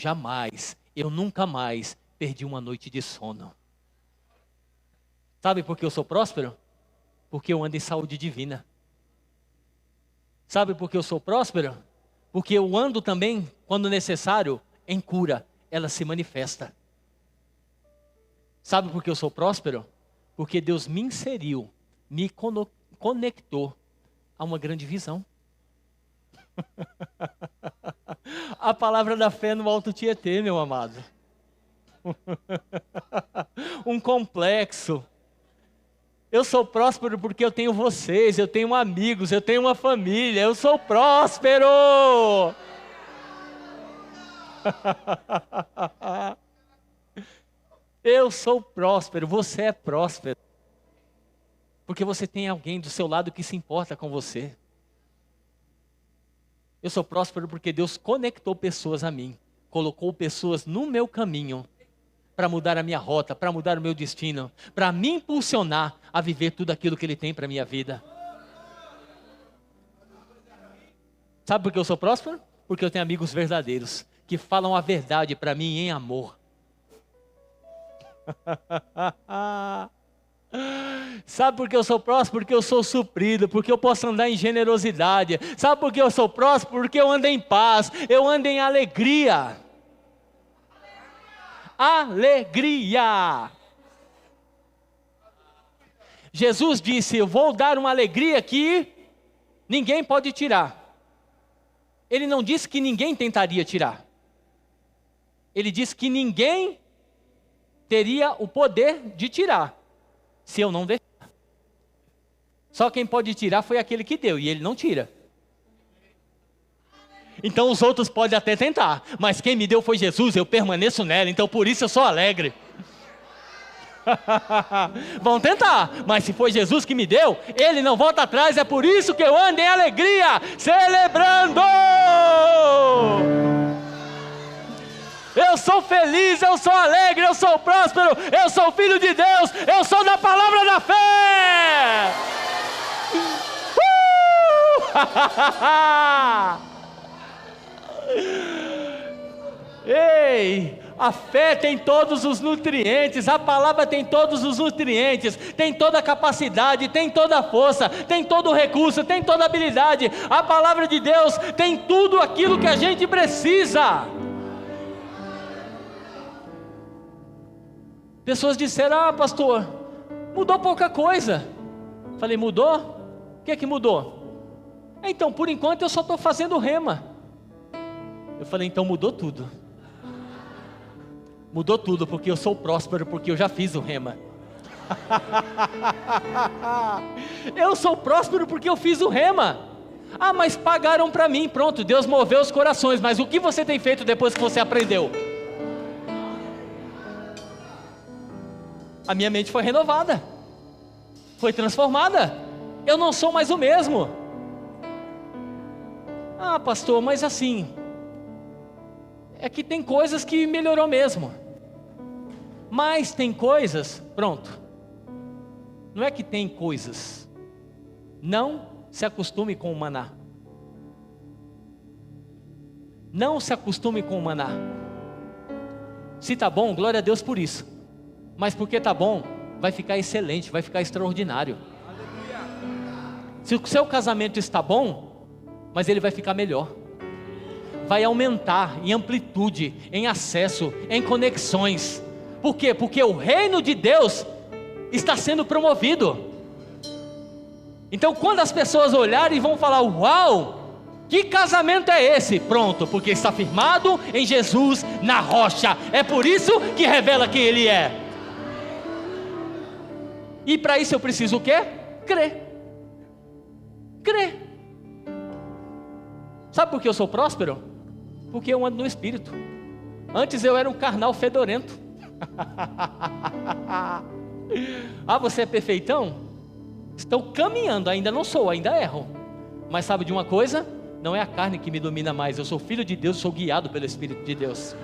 nunca mais perdi uma noite de sono. Sabe por que eu sou próspero? Porque eu ando em saúde divina. Sabe por que eu sou próspero? Porque eu ando também, quando necessário, em cura. Ela se manifesta. Sabe por que eu sou próspero? Porque Deus me inseriu, me conectou a uma grande visão. A palavra da fé no Alto Tietê, meu amado. Um complexo. Eu sou próspero porque eu tenho vocês, eu tenho amigos, eu tenho uma família, eu sou próspero. Eu sou próspero, você é próspero. Porque você tem alguém do seu lado que se importa com você. Eu sou próspero porque Deus conectou pessoas a mim, colocou pessoas no meu caminho, para mudar a minha rota, para mudar o meu destino, para me impulsionar a viver tudo aquilo que Ele tem para a minha vida. Sabe por que eu sou próspero? Porque eu tenho amigos verdadeiros, que falam a verdade para mim em amor. Sabe por que eu sou próspero? Porque eu sou suprido, porque eu posso andar em generosidade. Sabe por que eu sou próspero? Porque eu ando em paz, eu ando em alegria. Alegria. Jesus disse: eu vou dar uma alegria que ninguém pode tirar. Ele não disse que ninguém tentaria tirar. Ele disse que ninguém teria o poder de tirar, se eu não deixar. Só quem pode tirar foi aquele que deu, e ele não tira. Então os outros podem até tentar, mas quem me deu foi Jesus, eu permaneço nela, então por isso eu sou alegre. Vão tentar, mas se foi Jesus que me deu, Ele não volta atrás, é por isso que eu ando em alegria, celebrando. Eu sou feliz, eu sou alegre, eu sou próspero, eu sou filho de Deus, eu sou da palavra da fé. Ei, a fé tem todos os nutrientes, a palavra tem todos os nutrientes, tem toda a capacidade, tem toda a força, tem todo o recurso, tem toda a habilidade. A palavra de Deus tem tudo aquilo que a gente precisa. Pessoas disseram: ah, pastor, mudou pouca coisa. Falei: mudou? O que é que mudou? Então, por enquanto eu só estou fazendo rema. Eu falei: então mudou tudo. Mudou tudo, porque eu sou próspero, porque eu já fiz o rema. Eu sou próspero porque eu fiz o rema. Ah, mas pagaram para mim. Pronto, Deus moveu os corações. Mas o que você tem feito depois que você aprendeu? A minha mente foi renovada, foi transformada. Eu não sou mais o mesmo. Ah, pastor, mas assim, é que tem coisas que melhorou mesmo. Mas tem coisas, pronto. Não é que tem coisas. Não se acostume com o maná. Não se acostume com o maná. Se está bom, glória a Deus por isso. Mas porque está bom, vai ficar excelente, vai ficar extraordinário. Se o seu casamento está bom, mas ele vai ficar melhor. Vai aumentar em amplitude, em acesso, em conexões. Por quê? Porque o reino de Deus está sendo promovido. Então quando as pessoas olharem vão falar: uau, que casamento é esse? Pronto, porque está firmado em Jesus na rocha. É por isso que revela quem Ele é. E para isso eu preciso o quê? Crer. Crer. Sabe por que eu sou próspero? Porque eu ando no Espírito. Antes eu era um carnal fedorento. Ah, você é perfeitão? Estou caminhando, ainda não sou, ainda erro. Mas sabe de uma coisa? Não é a carne que me domina mais. Eu sou filho de Deus, sou guiado pelo Espírito de Deus.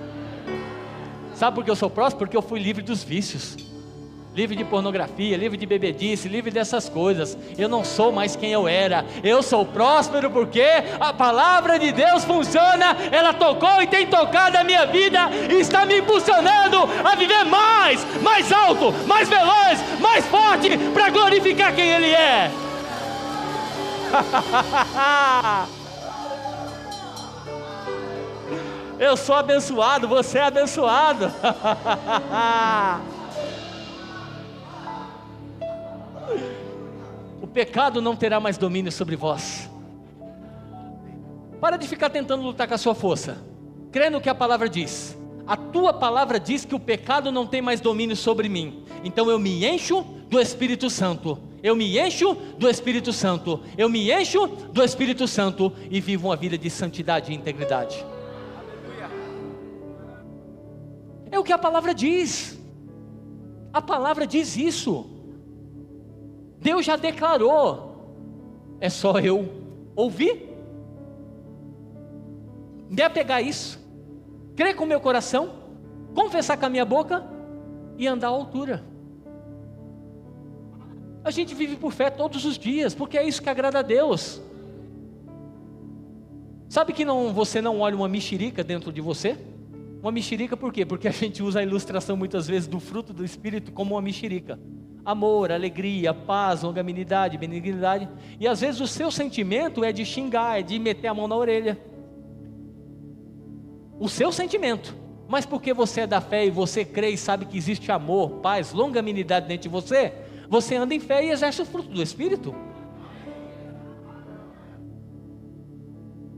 Sabe por que eu sou próspero? Porque eu fui livre dos vícios. Livre de pornografia, livre de bebedice, livre dessas coisas. Eu não sou mais quem eu era. Eu sou próspero porque a palavra de Deus funciona. Ela tocou e tem tocado a minha vida e está me impulsionando a viver mais alto, mais veloz, mais forte, para glorificar quem Ele é. Eu sou abençoado, você é abençoado. O pecado não terá mais domínio sobre vós. Para de ficar tentando lutar com a sua força. Crê no que a palavra diz. A tua palavra diz que o pecado não tem mais domínio sobre mim. Então eu me encho do Espírito Santo. Eu me encho do Espírito Santo. Eu me encho do Espírito Santo e vivo uma vida de santidade e integridade. É o que a palavra diz. A palavra diz isso. Deus já declarou. É só eu ouvir. Me apegar a isso, crer com o meu coração, confessar com a minha boca e andar à altura. A gente vive por fé todos os dias, porque é isso que agrada a Deus. Sabe que você não olha uma mexerica dentro de você? Uma mexerica por quê? Porque a gente usa a ilustração muitas vezes do fruto do Espírito como uma mexerica. Amor, alegria, paz, longanimidade, benignidade. E às vezes o seu sentimento é de xingar, é de meter a mão na orelha. O seu sentimento, mas porque você é da fé e você crê e sabe que existe amor, paz, longanimidade dentro de você, você anda em fé e exerce o fruto do Espírito.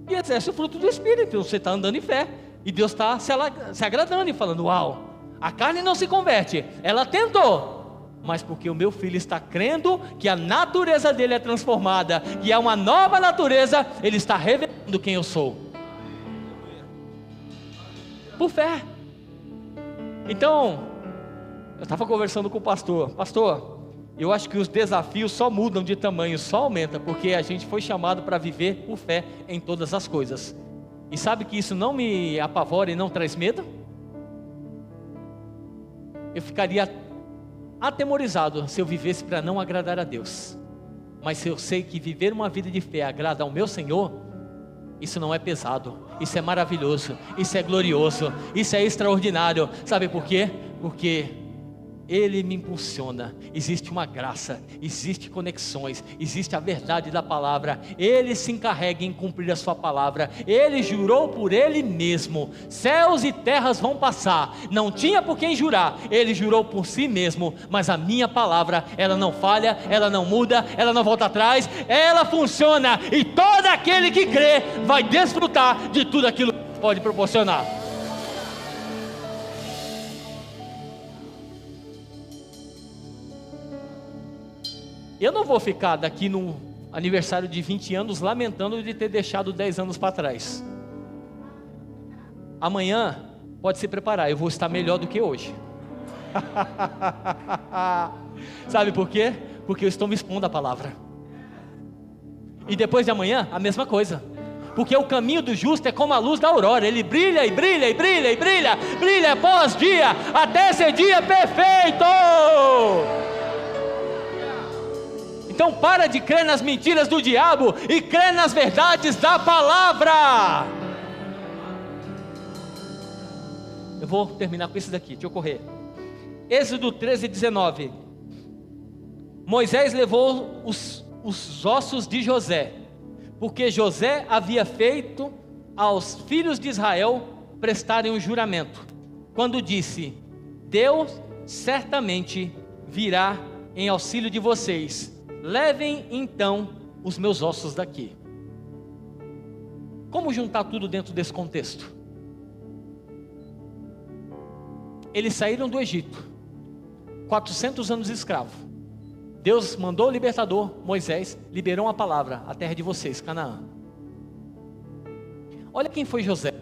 E exerce o fruto do Espírito, você está andando em fé, e Deus está se agradando e falando, uau, a carne não se converte, ela tentou, mas porque o meu filho está crendo que a natureza dele é transformada, que é uma nova natureza, ele está revelando quem eu sou. Por fé. Então, eu estava conversando com o pastor. Pastor, eu acho que os desafios só mudam de tamanho, só aumenta, porque a gente foi chamado para viver por fé em todas as coisas. E sabe que isso não me apavora e não traz medo? Eu ficaria atemorizado se eu vivesse para não agradar a Deus. Mas se eu sei que viver uma vida de fé agrada ao meu Senhor, isso não é pesado, isso é maravilhoso, isso é glorioso, isso é extraordinário. Sabe por quê? Porque Ele me impulsiona, existe uma graça, existe conexões, existe a verdade da palavra. Ele se encarrega em cumprir a sua palavra. Ele jurou por Ele mesmo, céus e terras vão passar, não tinha por quem jurar, Ele jurou por si mesmo. Mas a minha palavra, ela não falha, ela não muda, ela não volta atrás, ela funciona, e todo aquele que crê vai desfrutar de tudo aquilo que pode proporcionar. Eu não vou ficar daqui no aniversário de 20 anos lamentando de ter deixado 10 anos para trás. Amanhã pode se preparar, eu vou estar melhor do que hoje. Sabe por quê? Porque eu estou me expondo à palavra. E depois de amanhã, a mesma coisa. Porque o caminho do justo é como a luz da aurora, ele brilha e brilha e brilha e brilha, brilha após dia, até ser dia perfeito. Então para de crer nas mentiras do diabo e crê nas verdades da palavra. Eu vou terminar com isso daqui, deixa eu correr. Êxodo 13:19. Moisés levou os ossos de José, porque José havia feito aos filhos de Israel prestarem um juramento, quando disse: Deus certamente virá em auxílio de vocês. Levem então os meus ossos daqui. Como juntar tudo dentro desse contexto? Eles saíram do Egito, 400 anos escravo. Deus mandou o libertador, Moisés, liberou a palavra, a terra de vocês, Canaã. Olha quem foi José.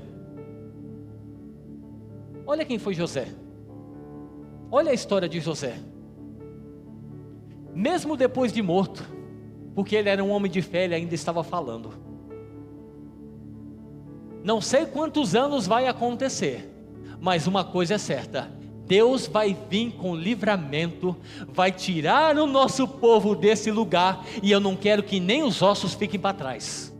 Olha quem foi José. Olha a história de José. Mesmo depois de morto, porque ele era um homem de fé, ele ainda estava falando. Não sei quantos anos vai acontecer, mas uma coisa é certa: Deus vai vir com livramento, vai tirar o nosso povo desse lugar, e eu não quero que nem os ossos fiquem para trás.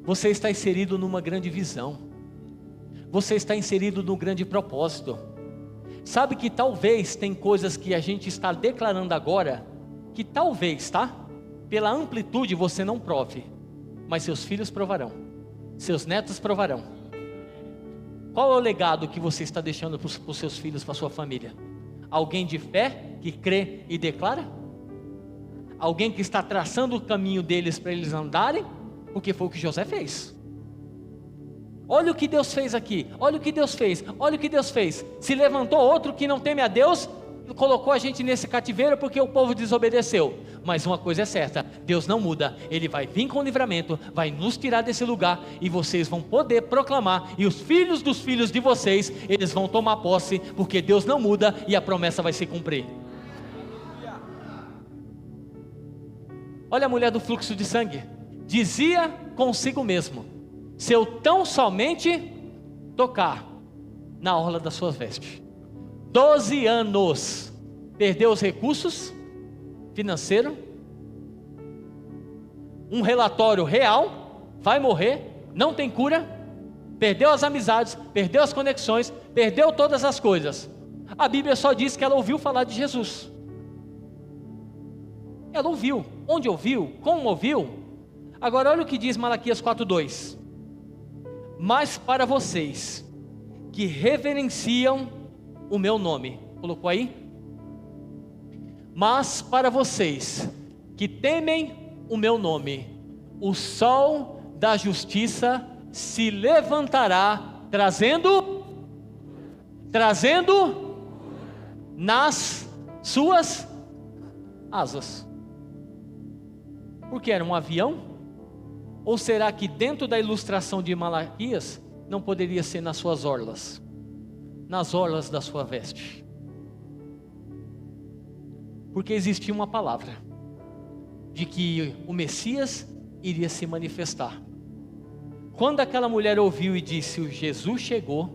Você está inserido numa grande visão, você está inserido num grande propósito. Sabe que talvez tem coisas que a gente está declarando agora, que talvez, tá? Pela amplitude você não prove, mas seus filhos provarão, seus netos provarão. Qual é o legado que você está deixando para os seus filhos, para a sua família? Alguém de fé que crê e declara? Alguém que está traçando o caminho deles para eles andarem? Porque foi o que José fez. Olha o que Deus fez aqui, olha o que Deus fez, olha o que Deus fez. Se levantou outro que não teme a Deus, colocou a gente nesse cativeiro porque o povo desobedeceu. Mas uma coisa é certa, Deus não muda, Ele vai vir com livramento, vai nos tirar desse lugar, e vocês vão poder proclamar, e os filhos dos filhos de vocês, eles vão tomar posse, porque Deus não muda, e a promessa vai se cumprir. Olha a mulher do fluxo de sangue, dizia consigo mesmo: se eu tão somente tocar na orla das suas vestes. 12 anos, perdeu os recursos financeiros, um relatório real, vai morrer, não tem cura, perdeu as amizades, perdeu as conexões, perdeu todas as coisas. A Bíblia só diz que ela ouviu falar de Jesus. Ela ouviu, onde ouviu, como ouviu. Agora olha o que diz Malaquias 4:2: mas para vocês que reverenciam o meu nome, colocou aí? Mas para vocês que temem o meu nome, o sol da justiça se levantará, trazendo nas suas asas. Porque era um avião? Ou será que dentro da ilustração de Malaquias não poderia ser nas suas orlas? Nas orlas da sua veste? Porque existia uma palavra de que o Messias iria se manifestar. Quando aquela mulher ouviu e disse: o Jesus chegou,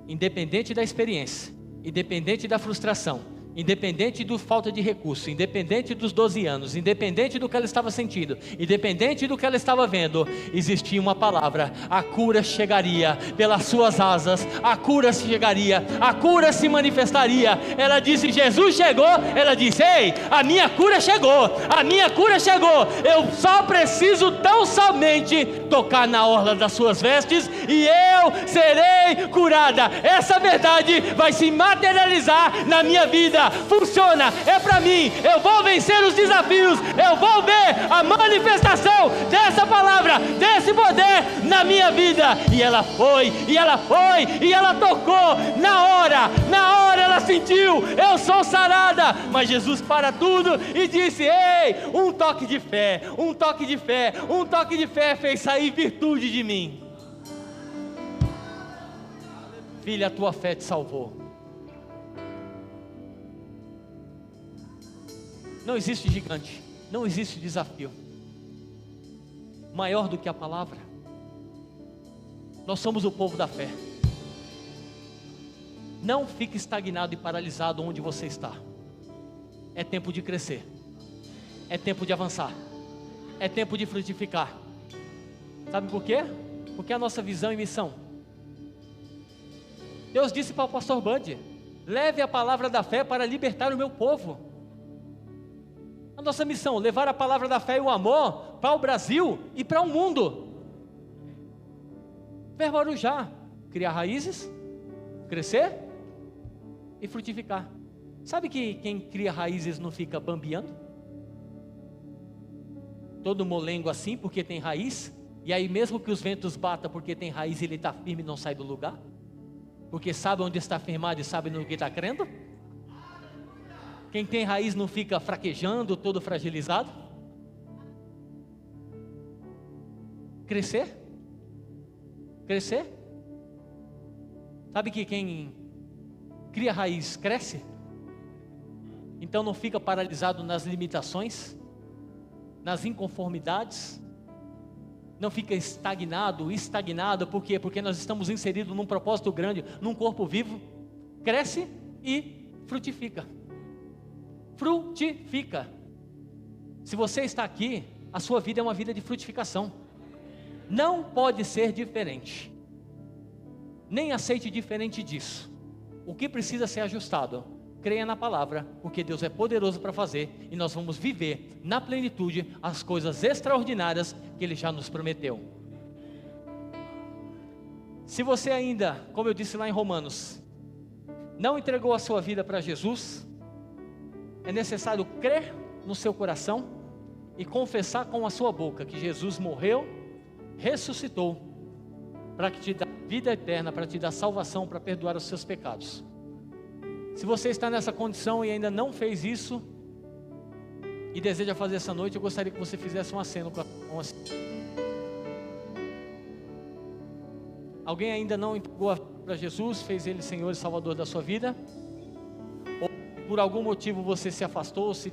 independente da experiência, independente da frustração, independente da falta de recurso, independente dos 12 anos, independente do que ela estava sentindo, independente do que ela estava vendo, existia uma palavra: a cura chegaria pelas suas asas, a cura chegaria, a cura se manifestaria. Ela disse: Jesus chegou. Ela disse: ei, a minha cura chegou, a minha cura chegou, eu só preciso tão somente tocar na orla das suas vestes e eu serei curada. Essa verdade vai se materializar na minha vida. Funciona, é para mim, eu vou vencer os desafios, eu vou ver a manifestação dessa palavra, desse poder na minha vida. E ela foi, e ela foi, e ela tocou, na hora ela sentiu: eu sou sarada. Mas Jesus para tudo e disse: ei, um toque de fé, um toque de fé, um toque de fé fez sair virtude de mim. Filha, a tua fé te salvou. Não existe gigante, não existe desafio maior do que a palavra. Nós somos o povo da fé. Não fique estagnado e paralisado onde você está. É tempo de crescer, é tempo de avançar, é tempo de frutificar. Sabe por quê? Porque a nossa visão e missão. Deus disse para o pastor Bud: leve a palavra da fé para libertar o meu povo. A nossa missão: levar a palavra da fé e o amor para o Brasil e para o mundo. Verbo Arujá: criar raízes, crescer e frutificar. Sabe que quem cria raízes não fica bambeando? Todo molengo assim porque tem raiz. E aí mesmo que os ventos batam porque tem raiz, ele está firme e não sai do lugar? Porque sabe onde está firmado e sabe no que está crendo? Quem tem raiz não fica fraquejando, todo fragilizado? Crescer? Crescer? Sabe que quem cria raiz cresce? Então não fica paralisado nas limitações, nas inconformidades, não fica estagnado, por quê? Porque nós estamos inseridos num propósito grande, num corpo vivo. Cresce e frutifica. Frutifica. Se você está aqui, a sua vida é uma vida de frutificação. Não pode ser diferente. Nem aceite diferente disso. O que precisa ser ajustado? Creia na palavra, porque Deus é poderoso para fazer, e nós vamos viver na plenitude as coisas extraordinárias que Ele já nos prometeu. Se você ainda, como eu disse lá em Romanos, não entregou a sua vida para Jesus, é necessário crer no seu coração e confessar com a sua boca que Jesus morreu, ressuscitou, para que te dê vida eterna, para te dar salvação, para perdoar os seus pecados. Se você está nessa condição e ainda não fez isso, e deseja fazer essa noite, eu gostaria que você fizesse um aceno com a mão assim. Alguém ainda não entregou para Jesus, fez Ele Senhor e Salvador da sua vida? Ou por algum motivo você se afastou, se